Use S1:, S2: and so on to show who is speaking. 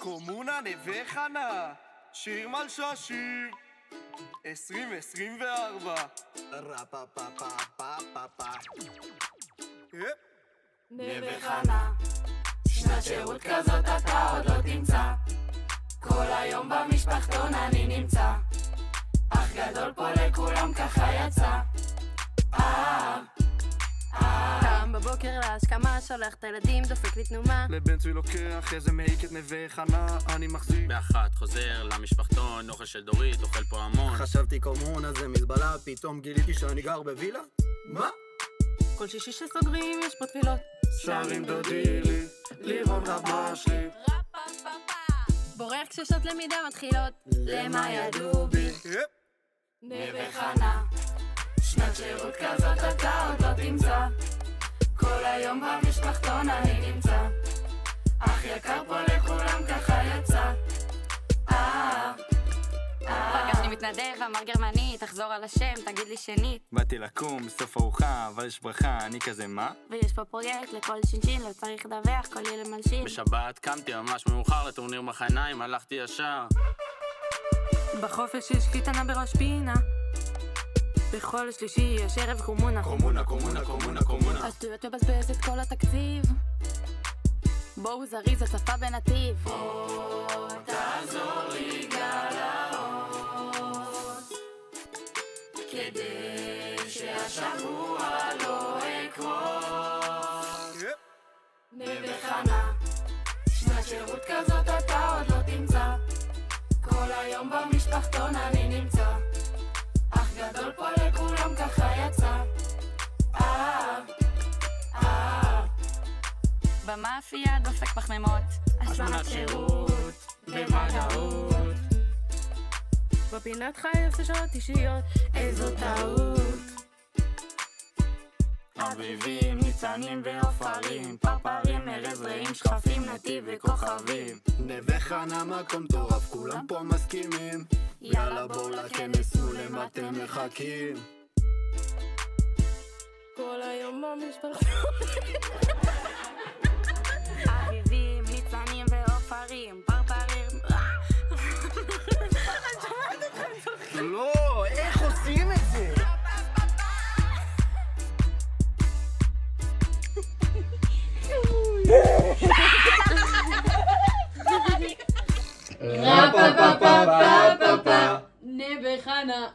S1: קומונה נווה חנה, שיר מלשה שיר 2024
S2: נווה חנה, שנת שירות כזאת אתה עוד לא תמצא. כל היום במשפחתון אני נמצא, אח גדול פה לכולם ככה יצא.
S3: קם בבוקר להשכמה, שולח את הילדים, דופק לי תנומה.
S1: לבן צוי לוקח איזה מעיק את נווה חנה, אני מחזיק
S4: באחת חוזר למשפחתון, אוכל של דורית, אוכל פה המון.
S5: חשבתי קומונה זה מזבלה, פתאום גיליתי שאני גר בווילה? מה?
S3: כל שישי שסוגרים יש פה תפילות.
S1: שרים דודי לי, לירון רבה שלי
S3: בורח כששעות למידה מתחילות.
S2: למה ידעו בי נווה חנה, שנת שירות כזאת אתה עוד לא תמצא. כל היום במשפחתון אני נמצא, אח יקר פה לכולם ככה יצא.
S3: פגשתי מתנדב, אמר גרמני, תחזור על השם, תגיד לי שנית.
S4: באתי לקום בסוף ארוחה, אבל יש ברכה, אני כזה מה?
S3: ויש פה פרויקט לכל שינשין, לא צריך לדווח, כל ילד מלשין.
S4: בשבת קמתי ממש מאוחר לטורניר מחניים, הלכתי ישר.
S3: בחופש יש קטנה בראש פינה, בכל שלישי יש ערב קומונה.
S4: קומונה, קומונה, קומונה, קומונה.
S3: השטויות מבזבז את כל התקציב, בואו זריז הצפה בנתיב.
S2: בוא תעזור לי גלאות, כדי שהשבוע לא יקרוס. נווה חנה, שנת שירות כזאת אתה עוד לא תמצא. כל היום במשפחתון אני נמצא, אח גדול פה לכולם ככה יצא.
S3: במאפיה דופק פחמימות,
S2: השמנת שירות בוודאות,
S3: בפינת חי עושה שעות אישיות.
S2: איזו טעות.
S4: אביבים, ניצנים ועופרים, פרפרים, ארז רעים, שכפים, נתיב וכוכבים.
S5: נווה חנה מקום טוב, כולם פה מסכימים. יאללה בואו לכנס, נו למה אתם מחכים?
S3: כל היום במשפחתון אביבים, ניצנים ועופרים, פרפרים.
S1: לא, איך עושים את זה?
S2: נווה חנה.